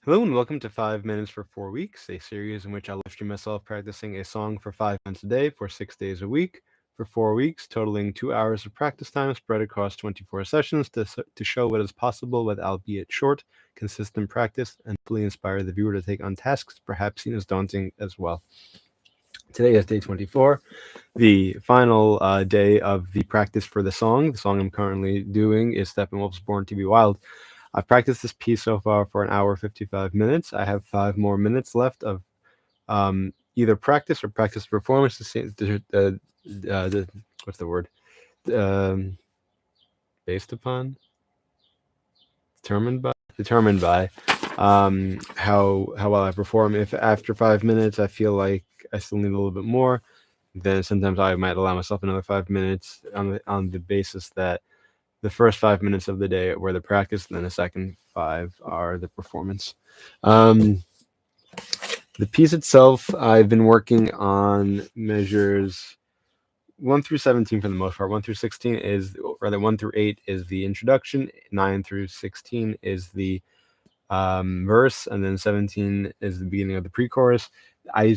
Hello and welcome to 5 Minutes for 4 Weeks, a series in which I live stream myself practicing a song for 5 minutes a day for 6 days a week for 4 weeks, totaling 2 hours of practice time spread across 24 sessions to show what is possible with albeit short, consistent practice and hopefully inspire the viewer to take on tasks perhaps seen as daunting as well. Today is day 24, the final day of the practice for the song. The song I'm currently doing is Steppenwolf's Born to be Wild. I've practiced this piece so far for an hour 55 minutes. I have 5 more minutes left of either practice or practice performance. What's the word? Based upon, determined by how well I perform. If after 5 minutes I feel like I still need a little bit more, then sometimes I might allow myself another 5 minutes on the basis that the first 5 minutes of the day were the practice, and then the second 5 are the performance. The piece itself, I've been working on measures 1 through 17 for the most part. 1 through 16 is, rather 1 through 8 is the introduction, 9 through 16 is the verse, and then 17 is the beginning of the pre-chorus. I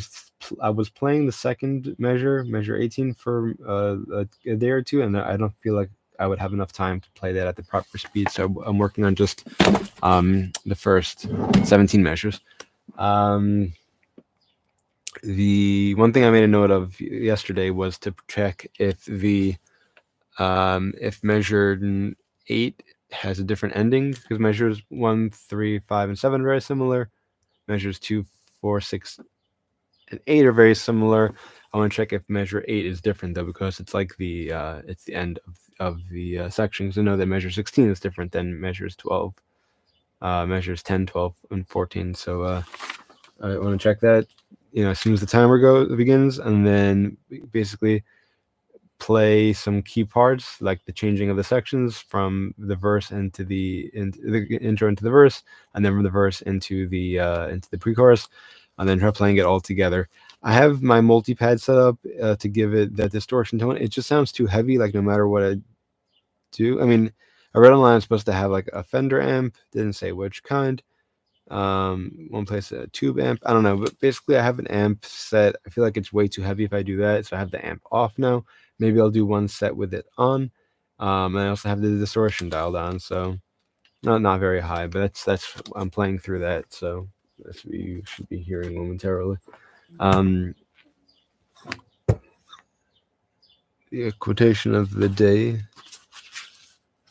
was playing the second measure 18, for a day or two, and I don't feel like I would have enough time to play that at the proper speed, so I'm working on just the first 17 measures. The one thing I made a note of yesterday was to check if the if measure 8 has a different ending, because measures 1, 3, 5, and 7 are very similar. Measures 2, 4, 6, and 8 are very similar. I want to check if measure 8 is different though, because it's like the end of the sections. I know that measure 16 is different than measures 12, measures 10, 12, and 14. So I want to check that, as soon as the timer begins, and then basically play some key parts like the changing of the sections from the verse into the intro into the verse, and then from the verse into the pre-chorus, and then try playing it all together. I have my multi-pad set up to give it that distortion tone. It just sounds too heavy, like no matter what I do. I mean, I read online it's supposed to have like a Fender amp, didn't say which kind. One place a tube amp, I don't know, but basically I have an amp set. I feel like it's way too heavy if I do that, so I have the amp off now. Maybe I'll do one set with it on. And I also have the distortion dialed on, so not very high, but that's I'm playing through that, so that's what you should be hearing momentarily. The quotation of the day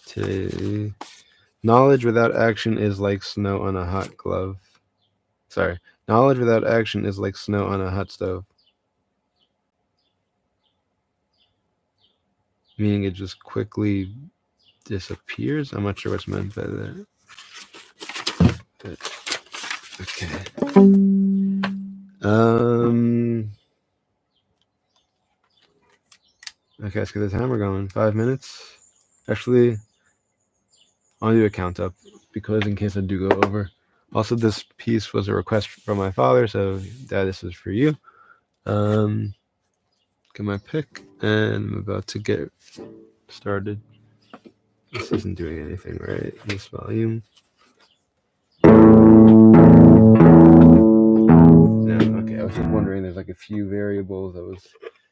today: knowledge without action is like snow on a hot glove. Sorry, knowledge without action is like snow on a hot stove. Meaning it just quickly disappears. I'm not sure what's meant by that. But, okay. Okay, let's get the timer going. 5 minutes. Actually, I'll do a count up, because in case I do go over. Also, this piece was a request from my father, so Dad, this is for you. Get my pick, and I'm about to get started. This isn't doing anything, right? This volume. No, okay, I was just wondering, there's like a few variables. I was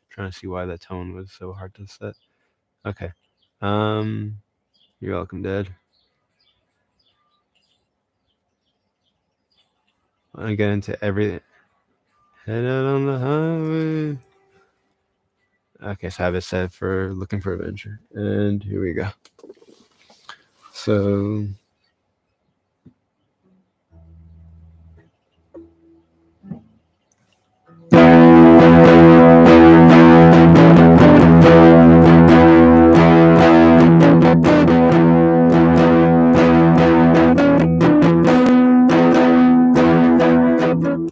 trying to see why that tone was so hard to set. Okay. You're welcome, Dad. I want to get into everything. Head out on the highway. Okay, so I have it set for looking for adventure. And here we go. So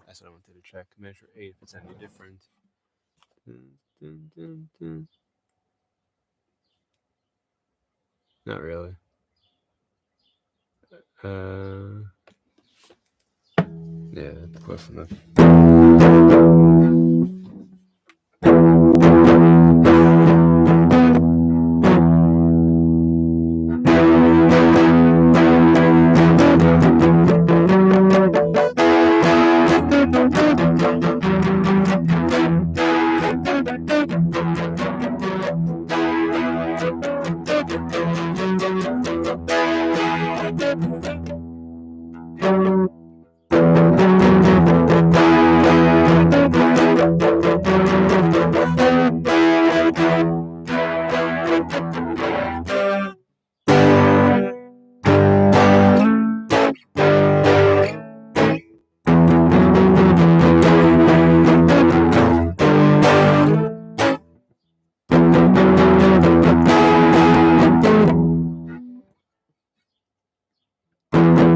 that's what I wanted to check. Measure 8 if it's any different. Not really. Yeah, close enough.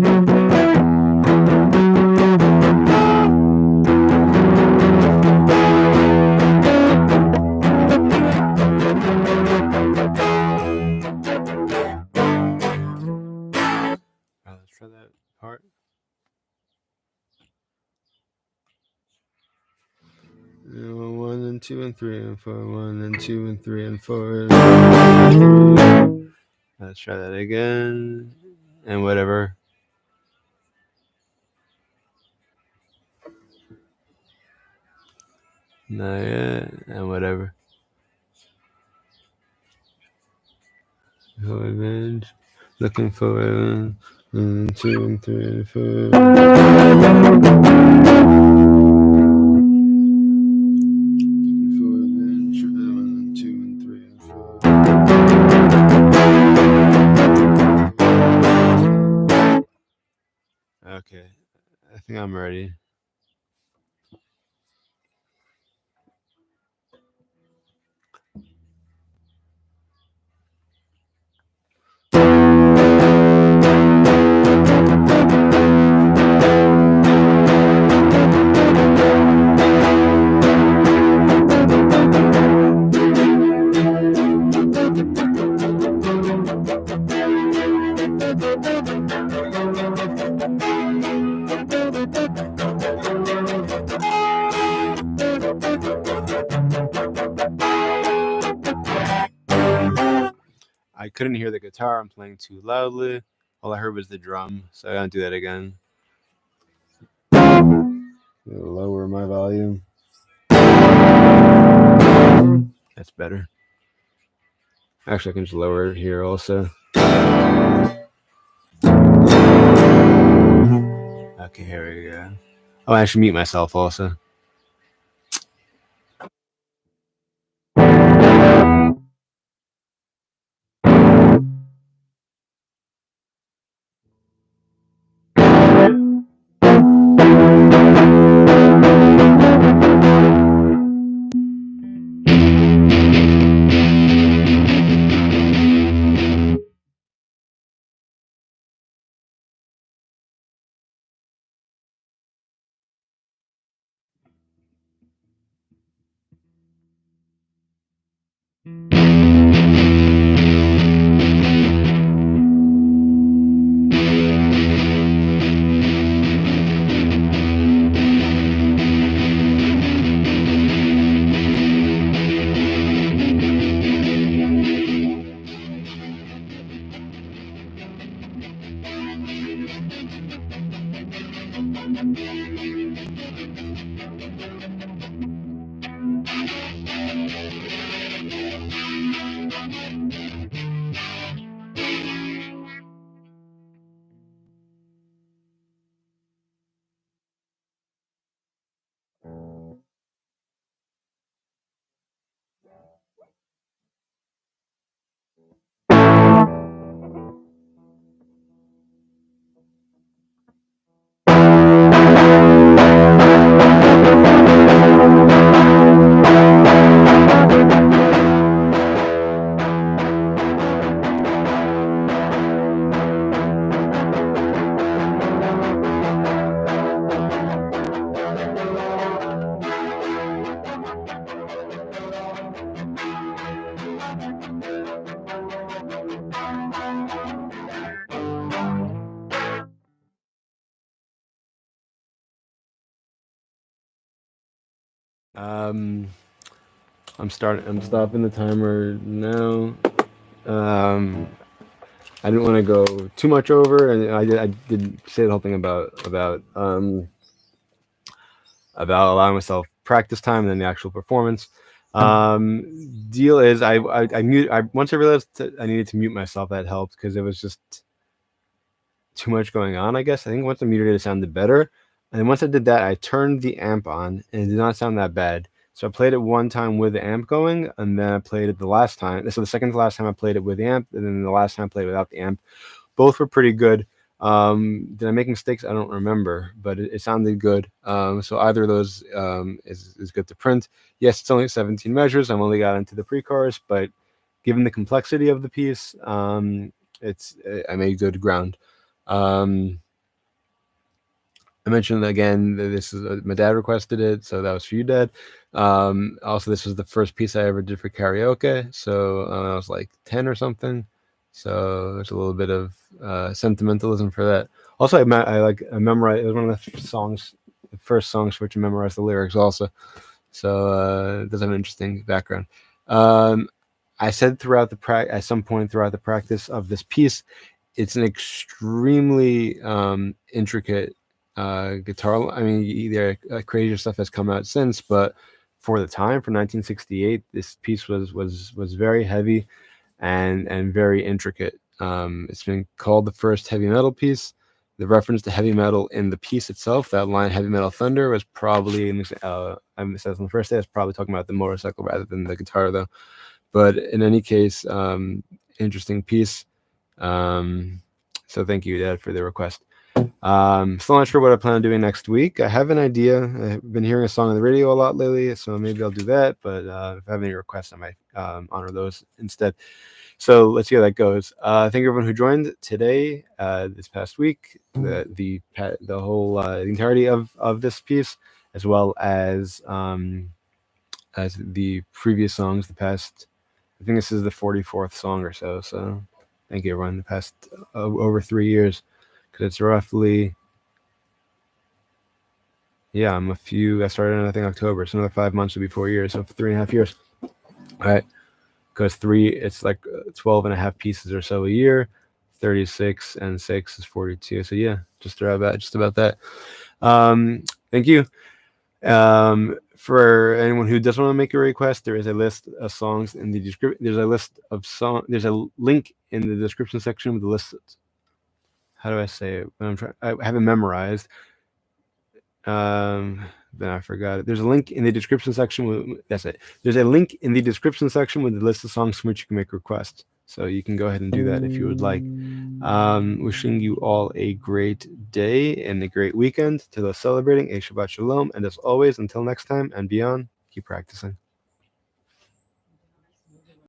Let's try that part. One and two and three and four. 1 and 2 and 3 and 4. Let's try that again. And whatever. Not yet. And whatever. Revenge. Looking for 1 and 2 and 3 and 4. Okay, I think I'm ready. I couldn't hear the guitar. I'm playing too loudly. All I heard was the drum, so I gotta do that again. Lower my volume. That's better. Actually, I can just lower it here also. Okay, here we go. Oh, I should mute myself also. I'm stopping the timer now. I didn't want to go too much over, and I did say the whole thing about allowing myself practice time and then the actual performance. Deal is I once I realized that I needed to mute myself, that helped because it was just too much going on, I guess. I think once I muted it, it sounded better. And then once I did that, I turned the amp on and it did not sound that bad. So I played it one time with the amp going, and then I played it the last time. So the second to last time I played it with the amp, and then the last time I played it without the amp. Both were pretty good. Did I make mistakes? I don't remember, but it sounded good. So either of those is good to print. Yes, it's only 17 measures. I've only got into the pre-chorus, but given the complexity of the piece, I made good ground. I mentioned again that this is my dad requested it, so that was for you, Dad. Also, this was the first piece I ever did for karaoke, so I was like 10 or something. So there's a little bit of sentimentalism for that. Also, I memorized. It was one of the first songs for which I memorized the lyrics. Also, so it does have an interesting background. Um, I said at some point throughout the practice of this piece, it's an extremely intricate guitar. I mean, crazier stuff has come out since, but for the time, for 1968, this piece was very heavy and very intricate. It's been called the first heavy metal piece. The reference to heavy metal in the piece itself, that line "Heavy Metal Thunder," was probably I said on the first day. I was probably talking about the motorcycle rather than the guitar, though. But in any case, interesting piece. So thank you, Dad, for the request. Still not sure what I plan on doing next week. I have an idea. I've been hearing a song on the radio a lot lately, so maybe I'll do that. But if I have any requests, I might honor those instead. So let's see how that goes. Thank you everyone who joined today, this past week, the whole the entirety of this piece, as well as the previous songs. I think this is the 44th song or so. So thank you everyone. The past over 3 years, because it's roughly I started in I think October, so another 5 months would be 4 years, so 3.5 years. All right. Because it's like 12 and a half pieces or so a year. 36 and 6 is 42. So yeah, just about that. Thank you. For anyone who doesn't want to make a request, there is a list of songs in the description. There's a link in the description section with the list. How do I say it? I have it memorized. Then I forgot it. There's a link in the description section. That's it. There's a link in the description section with the list of songs from which you can make requests. So you can go ahead and do that if you would like. Wishing you all a great day and a great weekend. To those celebrating, a Shabbat Shalom. And as always, until next time and beyond, keep practicing.